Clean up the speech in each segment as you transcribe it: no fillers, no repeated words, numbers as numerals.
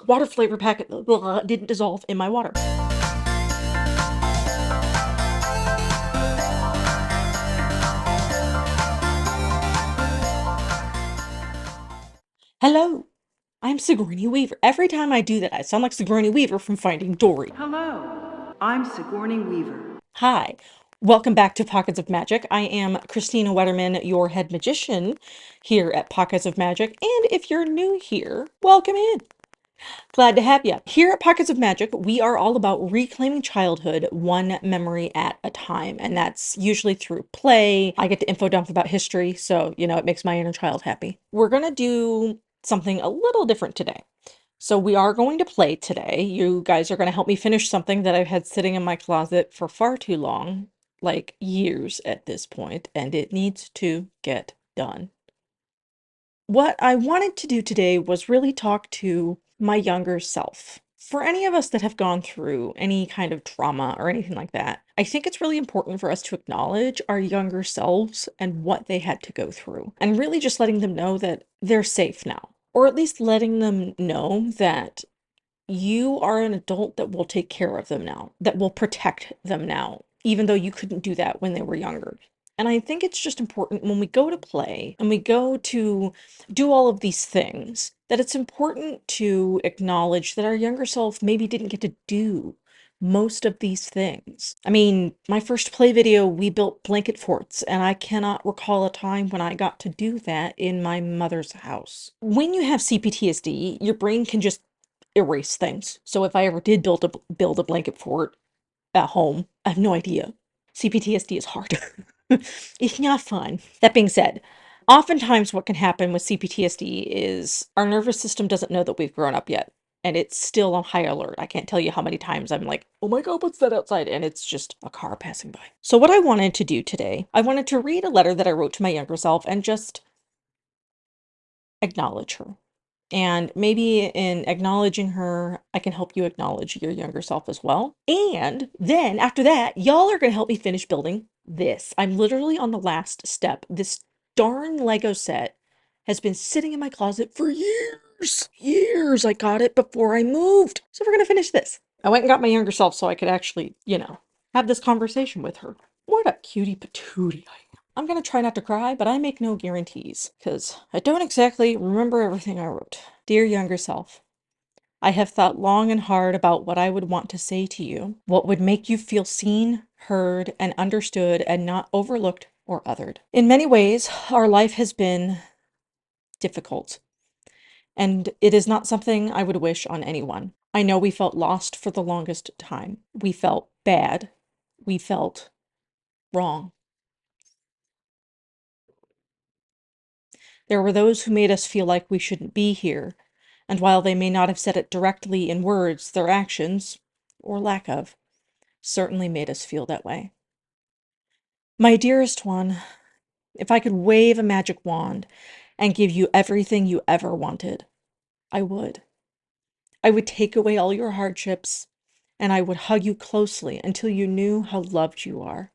water flavor packet didn't dissolve in my water. Hello, I'm Sigourney Weaver. Every time I do that, I sound like Sigourney Weaver from Finding Dory. Hello, I'm Sigourney Weaver. Hi, welcome back to Pockets of Magic. I am Christina Wetterman, your head magician here at Pockets of Magic. And if you're new here, welcome in. Glad to have you. Here at Pockets of Magic, we are all about reclaiming childhood one memory at a time. And that's usually through play. I get to info dump about history, so, it makes my inner child happy. We're going to do something a little different today. So we are going to play today. You guys are going to help me finish something that I've had sitting in my closet for far too long, like years at this point, and it needs to get done. What I wanted to do today was really talk to my younger self. For any of us that have gone through any kind of trauma or anything like that, I think it's really important for us to acknowledge our younger selves and what they had to go through, and really just letting them know that they're safe now, or at least letting them know that you are an adult that will take care of them now, that will protect them now, even though you couldn't do that when they were younger. And I think it's just important when we go to play and we go to do all of these things, that it's important to acknowledge that our younger self maybe didn't get to do most of these things. I mean, my first play video, we built blanket forts, and I cannot recall a time when I got to do that in my mother's house. When you have CPTSD, your brain can just erase things. So if I ever did build a blanket fort at home, I have no idea. CPTSD is hard. It's not fun. That being said, oftentimes what can happen with CPTSD is our nervous system doesn't know that we've grown up yet. And it's still on high alert. I can't tell you how many times I'm like, oh my God, what's that outside? And it's just a car passing by. So what I wanted to do today, I wanted to read a letter that I wrote to my younger self and just acknowledge her. And maybe in acknowledging her, I can help you acknowledge your younger self as well. And then after that, y'all are going to help me finish building this. I'm literally on the last step. This darn Lego set has been sitting in my closet for years. Years. I got it before I moved. So we're going to finish this. I went and got my younger self so I could actually, have this conversation with her. What a cutie patootie I am. I'm gonna try not to cry, but I make no guarantees, because I don't exactly remember everything I wrote. Dear younger self, I have thought long and hard about what I would want to say to you, what would make you feel seen, heard, and understood, and not overlooked or othered. In many ways, our life has been difficult, and it is not something I would wish on anyone. I know we felt lost for the longest time. We felt bad. We felt wrong. There were those who made us feel like we shouldn't be here, and while they may not have said it directly in words, their actions, or lack of, certainly made us feel that way. My dearest one, if I could wave a magic wand and give you everything you ever wanted, I would. I would take away all your hardships, and I would hug you closely until you knew how loved you are.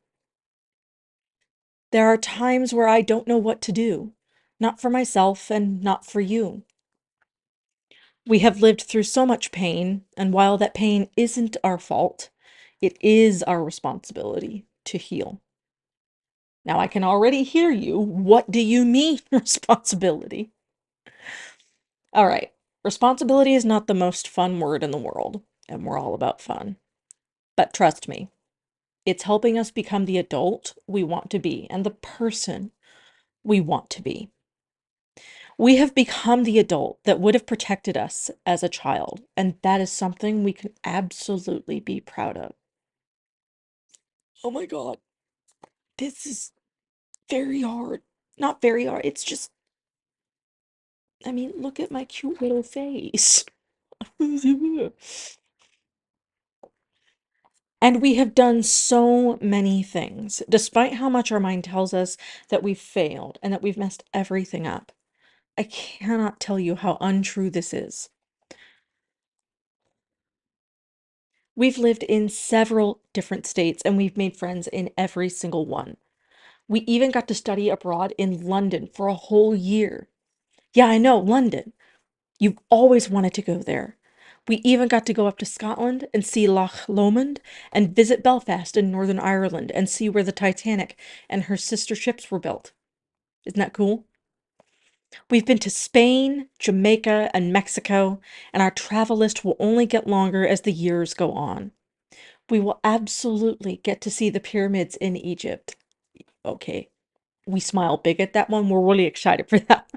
There are times where I don't know what to do, not for myself and not for you. We have lived through so much pain, and while that pain isn't our fault, it is our responsibility to heal. Now, I can already hear you. What do you mean, responsibility? All right, responsibility is not the most fun word in the world, and we're all about fun. But trust me, it's helping us become the adult we want to be and the person we want to be. We have become the adult that would have protected us as a child, and that is something we can absolutely be proud of. Oh my God, this is very hard. Not very hard, it's just, I mean, look at my cute little face. And we have done so many things, despite how much our mind tells us that we've failed and that we've messed everything up. I cannot tell you how untrue this is. We've lived in several different states and we've made friends in every single one. We even got to study abroad in London for a whole year. Yeah, I know, London. You've always wanted to go there. We even got to go up to Scotland and see Loch Lomond and visit Belfast in Northern Ireland and see where the Titanic and her sister ships were built. Isn't that cool? We've been to Spain, Jamaica, and Mexico, and our travel list will only get longer as the years go on. We will absolutely get to see the pyramids in Egypt. Okay, we smile big at that one. We're really excited for that.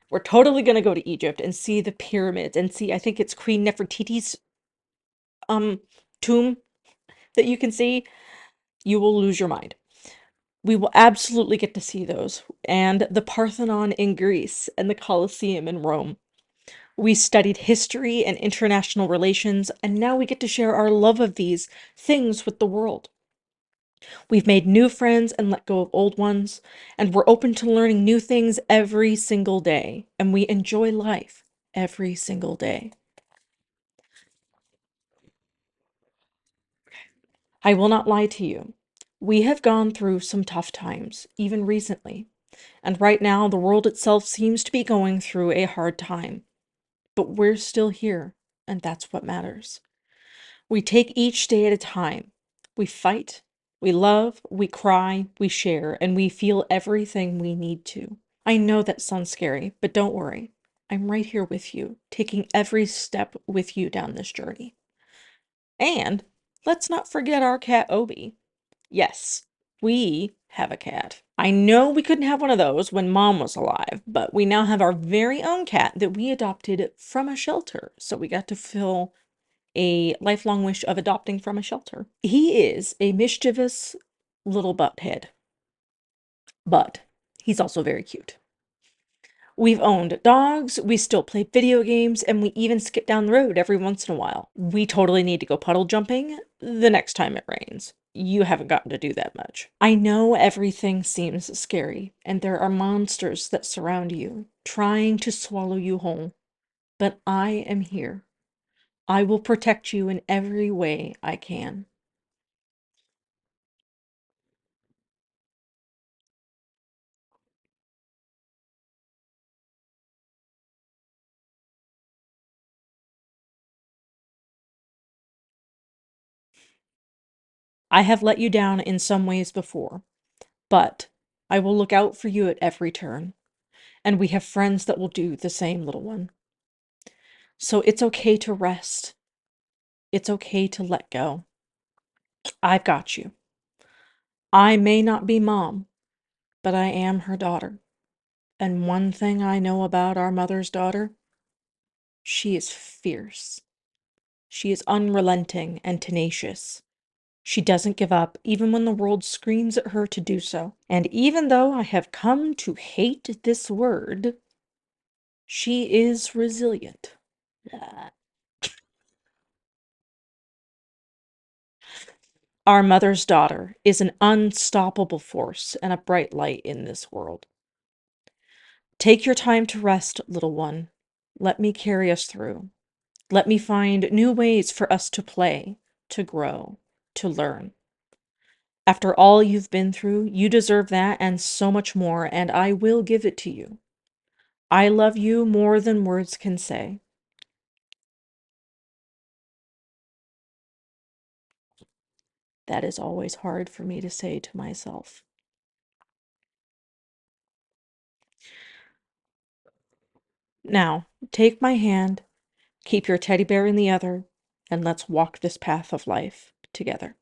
We're totally going to go to Egypt and see the pyramids and see, I think it's Queen Nefertiti's tomb that you can see. You will lose your mind. We will absolutely get to see those, and the Parthenon in Greece and the Colosseum in Rome. We studied history and international relations, and now we get to share our love of these things with the world. We've made new friends and let go of old ones, and we're open to learning new things every single day, and we enjoy life every single day. I will not lie to you. We have gone through some tough times, even recently, and right now the world itself seems to be going through a hard time. But we're still here, and that's what matters. We take each day at a time. We fight, we love, we cry, we share, and we feel everything we need to. I know that sounds scary, but don't worry. I'm right here with you, taking every step with you down this journey. And let's not forget our cat Obi. Yes, we have a cat. I know we couldn't have one of those when Mom was alive, but we now have our very own cat that we adopted from a shelter. So we got to fill a lifelong wish of adopting from a shelter. He is a mischievous little butthead, but he's also very cute. We've owned dogs, we still play video games, and we even skip down the road every once in a while. We totally need to go puddle jumping the next time it rains. You haven't gotten to do that much. I know everything seems scary, and there are monsters that surround you, trying to swallow you whole. But I am here. I will protect you in every way I can. I have let you down in some ways before, but I will look out for you at every turn, and we have friends that will do the same, little one. So it's okay to rest. It's okay to let go. I've got you. I may not be Mom, but I am her daughter. And one thing I know about our mother's daughter, she is fierce. She is unrelenting and tenacious. She doesn't give up, even when the world screams at her to do so. And even though I have come to hate this word, she is resilient. Ah. Our mother's daughter is an unstoppable force and a bright light in this world. Take your time to rest, little one. Let me carry us through. Let me find new ways for us to play, to grow, to learn. After all you've been through, you deserve that and so much more, and I will give it to you. I love you more than words can say. That is always hard for me to say to myself. Now, take my hand, keep your teddy bear in the other, and let's walk this path of life together.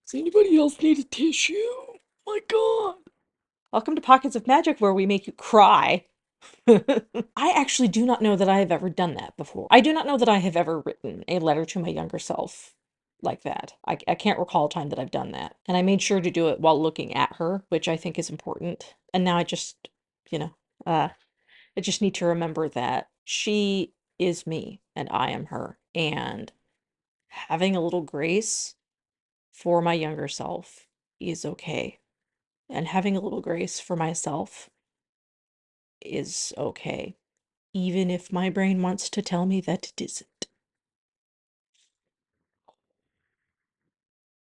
Does anybody else need a tissue? My God. Welcome to Pockets of Magic, where we make you cry. I actually do not know that I have ever done that before. I do not know that I have ever written a letter to my younger self like that. I can't recall a time that I've done that. And I made sure to do it while looking at her, which I think is important. And now I just, you know, I just need to remember that she is me and I am her. And having a little grace for my younger self is okay. And having a little grace for myself is okay, even if my brain wants to tell me that it isn't.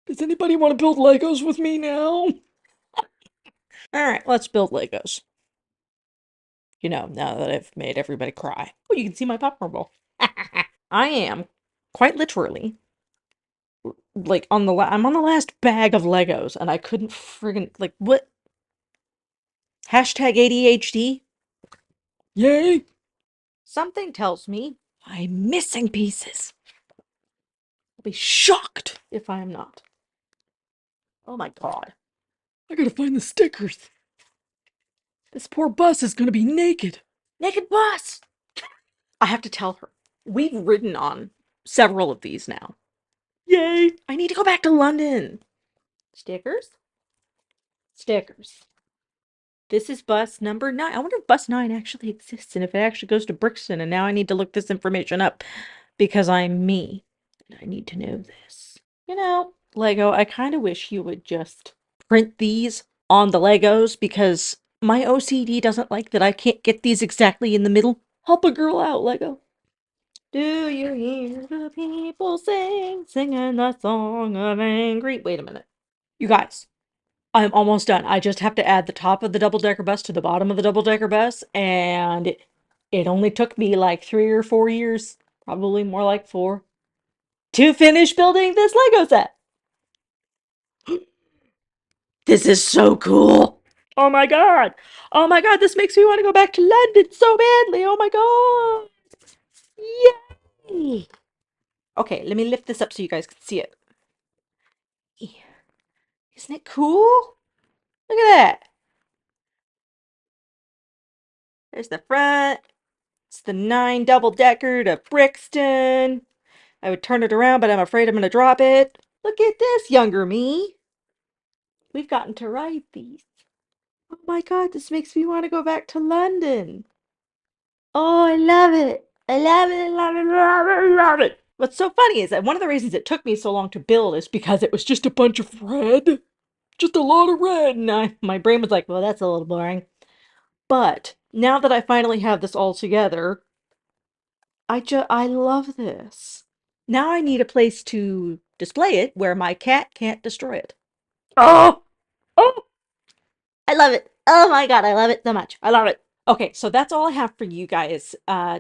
Does anybody want to build Legos with me now? All right, let's build Legos. Now that I've made everybody cry. Oh, you can see my popcorn bowl. I am, quite literally, like I'm on the last bag of Legos, and I couldn't friggin' like what? Hashtag ADHD. Yay! Something tells me I'm missing pieces. I'll be shocked if I am not. Oh my god. I gotta find the stickers. This poor bus is gonna be naked. Naked bus! I have to tell her. We've ridden on several of these now. Yay! I need to go back to London. Stickers? Stickers. This is bus number 9. I wonder if bus 9 actually exists and if it actually goes to Brixton. And now I need to look this information up because I'm me. And I need to know this. Lego, I kind of wish you would just print these on the Legos because my OCD doesn't like that I can't get these exactly in the middle. Help a girl out, Lego. Do you hear the people singing the song of angry? Wait a minute. You guys, I'm almost done. I just have to add the top of the double-decker bus to the bottom of the double-decker bus, and it only took me like 3 or 4 years, probably more like 4, to finish building this Lego set. This is so cool. Oh my god. Oh my god, this makes me want to go back to London so badly. Oh my god. Yay. Okay, let me lift this up so you guys can see it. Isn't it cool? Look at that. There's the front. It's the 9 double-decker to Brixton. I would turn it around, but I'm afraid I'm going to drop it. Look at this, younger me. We've gotten to ride these. Oh my god, this makes me want to go back to London. Oh, I love it. I love it, love it, love it, love it. What's so funny is that one of the reasons it took me so long to build is because it was just a bunch of red. Just a lot of red. And my brain was like, well, that's a little boring. But now that I finally have this all together, I love this. Now I need a place to display it where my cat can't destroy it. Oh! Oh! I love it. Oh my god, I love it so much. I love it. Okay, so that's all I have for you guys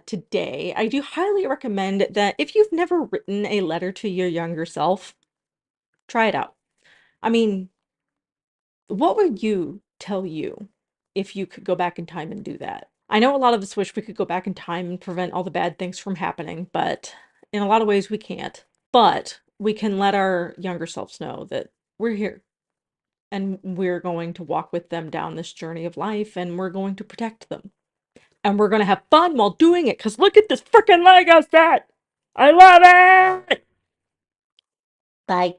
today. I do highly recommend that if you've never written a letter to your younger self, try it out. I mean, what would you tell you if you could go back in time and do that? I know a lot of us wish we could go back in time and prevent all the bad things from happening, but in a lot of ways we can't. But we can let our younger selves know that we're here and we're going to walk with them down this journey of life and we're going to protect them. And we're going to have fun while doing it because look at this freaking Lego set! I love it! Bye.